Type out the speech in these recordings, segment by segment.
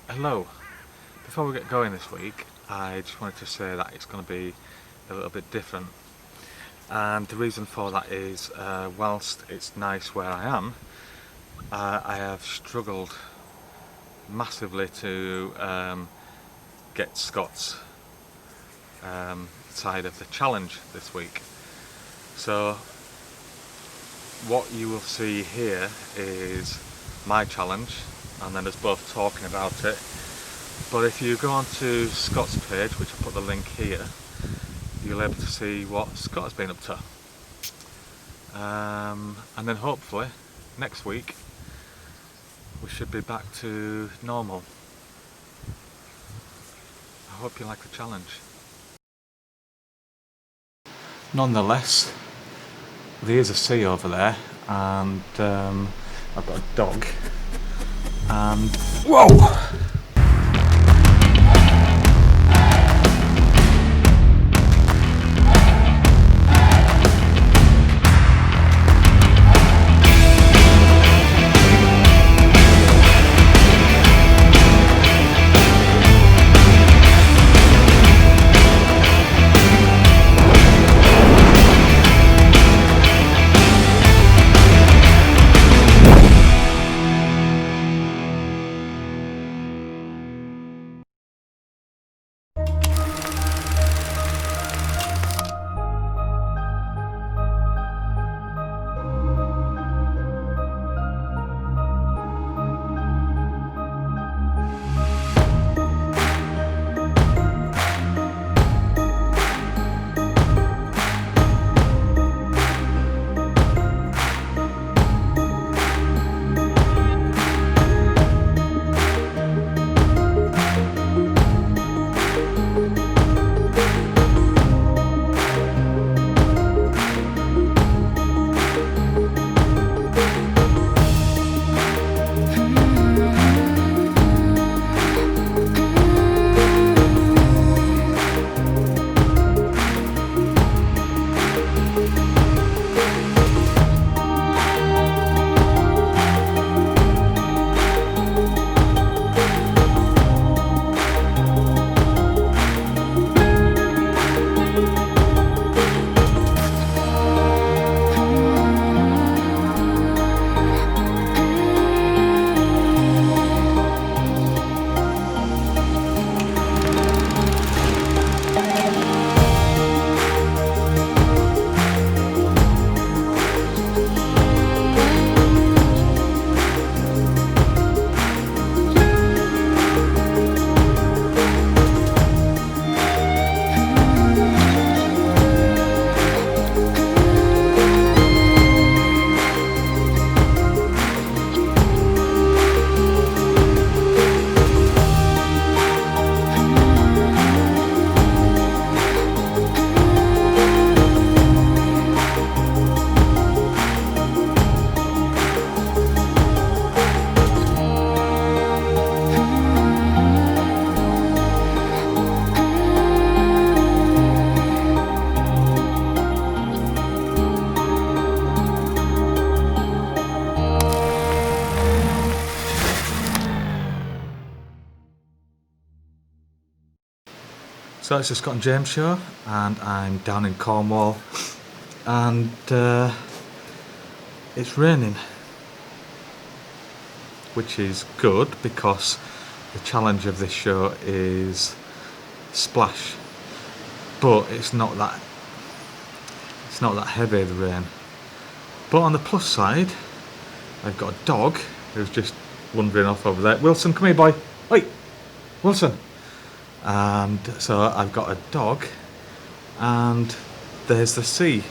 Hello. Before we get going this week, I just wanted to say that it's going to be a little bit different. And the reason for that is, whilst it's nice where I am, I have struggled massively to get Scott's side of the challenge this week. So what you will see here is my challenge, and then us both talking about it. But if you go onto Scott's page, which I'll put the link here, you'll be able to see what Scott has been up to. And then hopefully next week we should be back to normal. I hope you like the challenge. Nonetheless, there is a sea over there, and I've got a dog, and whoa! So it's the Scott and James show, and I'm down in Cornwall, and it's raining, which is good because the challenge of this show is splash, but it's not that heavy, the rain. But on the plus side, I've got a dog who's just wandering off over there. Wilson, come here, boy. Oi, Wilson. And so I've got a dog, and there's the sea.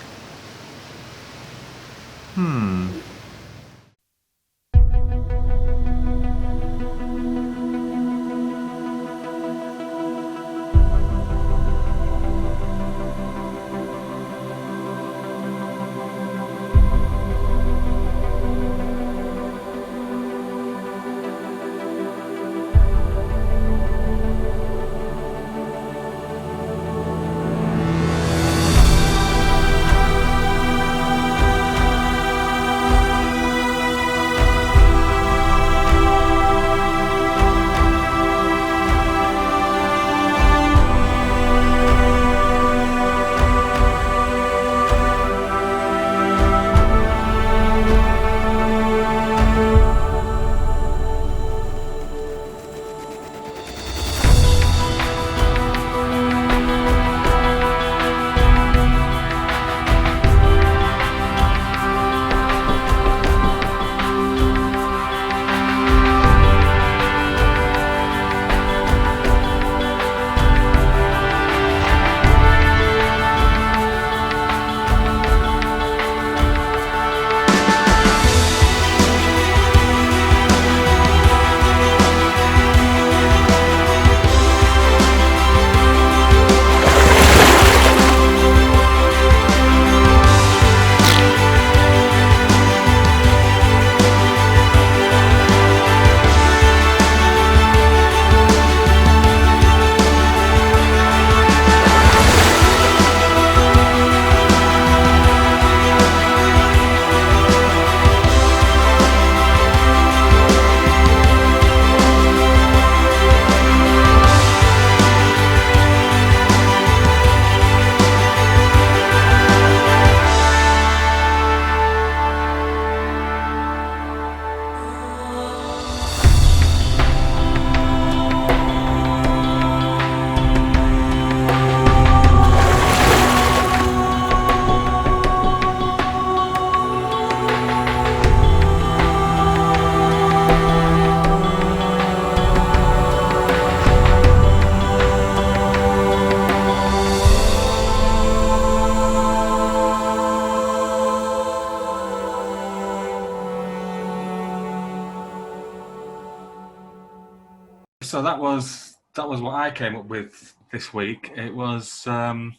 So that was what I came up with this week. It was when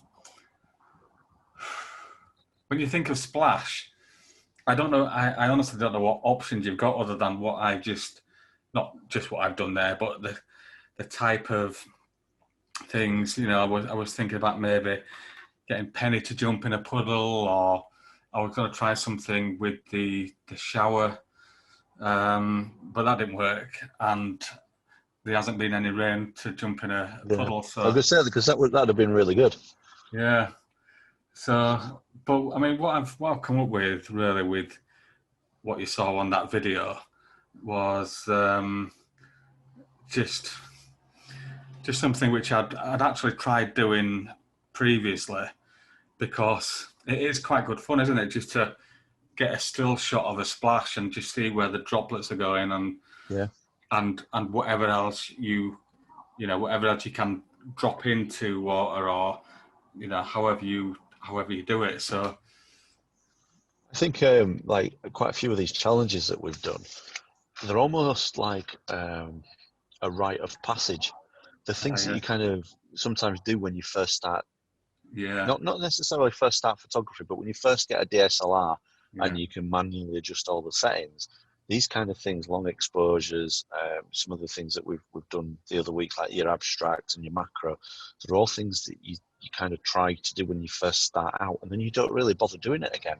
you think of splash, I don't know. I honestly don't know what options you've got other than what I just, not just what I've done there, but the type of things. I was thinking about maybe getting Penny to jump in a puddle, or I was going to try something with the shower, but that didn't work, and there hasn't been any rain to jump in a puddle. So I was going to say, because that'd have been really good. Yeah. So, but I mean, what I've come up with really with what you saw on that video was just something which I'd actually tried doing previously, because it is quite good fun, isn't it? Just to get a still shot of a splash and just see where the droplets are going, and whatever else whatever else you can drop into water, or however you do it. So I think like quite a few of these challenges that we've done, they're almost like a rite of passage. The things that you kind of sometimes do when you first start, not necessarily first start photography, but when you first get a DSLR and you can manually adjust all the settings, these kind of things, long exposures, some of the things that we've done the other week, like your abstract and your macro, they're all things that you kind of try to do when you first start out, and then you don't really bother doing it again.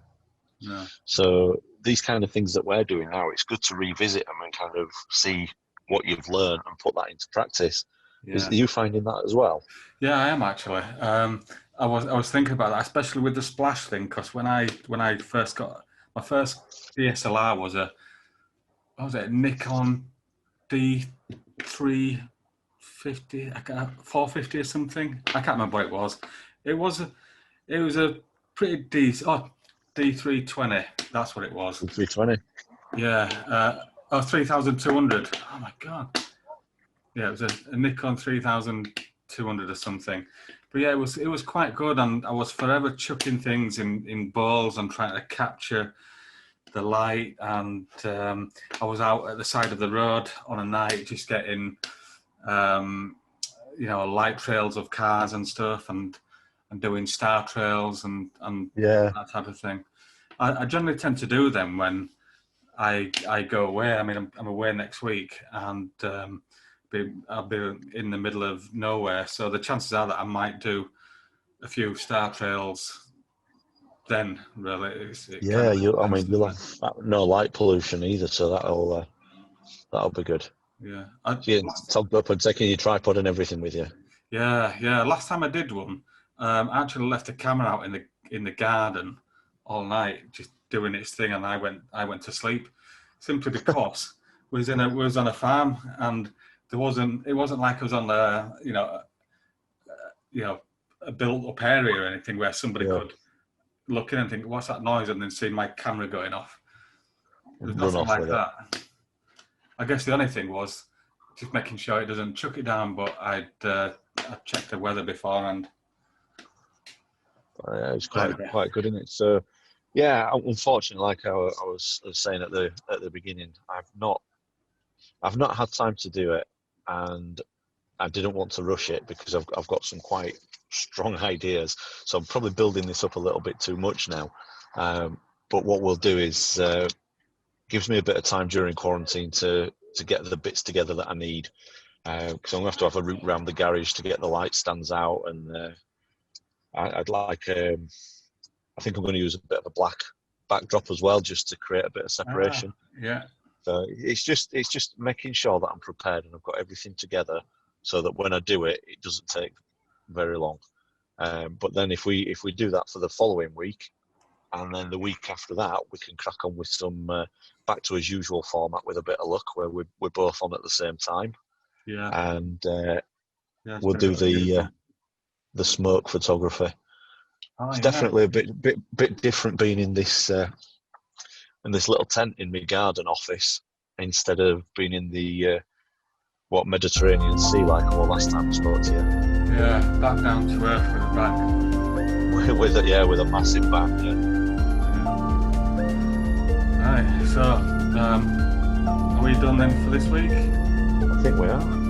So these kind of things that we're doing now, it's good to revisit them and kind of see what you've learned and put that into practice. Are you finding that as well? Yeah, I am actually. I was thinking about that, especially with the splash thing, because when I first got my first DSLR was a Nikon D350, 450 or something. I can't remember what it was. It was a pretty decent. D320. That's what it was. D320. Yeah. 3200. Oh my god. Yeah, it was a Nikon 3200 or something. But yeah, it was quite good, and I was forever chucking things in balls and trying to capture the light, and I was out at the side of the road on a night just getting light trails of cars and stuff, and doing star trails and that type of thing. I generally tend to do them when I go away. I mean, I'm away next week, and I'll be in the middle of nowhere, so the chances are that I might do a few star trails then. Really, you'll have no light pollution either, so that'll be good. Togged up and taking your tripod and everything with you. Yeah. Last time I did one, I actually left the camera out in the garden all night, just doing its thing, and I went to sleep simply because we was on a farm, and it wasn't like I was on a built up area or anything where somebody could look in and think, what's that noise, and then see my camera going off. There's nothing like that. I guess the only thing was just making sure it doesn't chuck it down, but I'd checked the weather beforehand. It's quite good, isn't it? So unfortunately, like I was saying at the beginning, I've not had time to do it, and I didn't want to rush it because I've got some quite strong ideas. So I'm probably building this up a little bit too much now. But what we'll do is gives me a bit of time during quarantine to get the bits together that I need. Because I'm going to have a route around the garage to get the light stands out, and I'd like. I think I'm going to use a bit of a black backdrop as well, just to create a bit of separation. So it's just making sure that I'm prepared and I've got everything together, so that when I do it, it doesn't take very long. But then if we do that for the following week, and then the week after that, we can crack on with some back to as usual format with a bit of luck, where we're both on at the same time. And we'll do the smoke photography. It's definitely a bit different being in this little tent in my garden office instead of being in the Mediterranean Sea like I was last time I spoke to you. Yeah, back down to earth with a bag. with a massive bag. Right, so are we done then for this week? I think we are.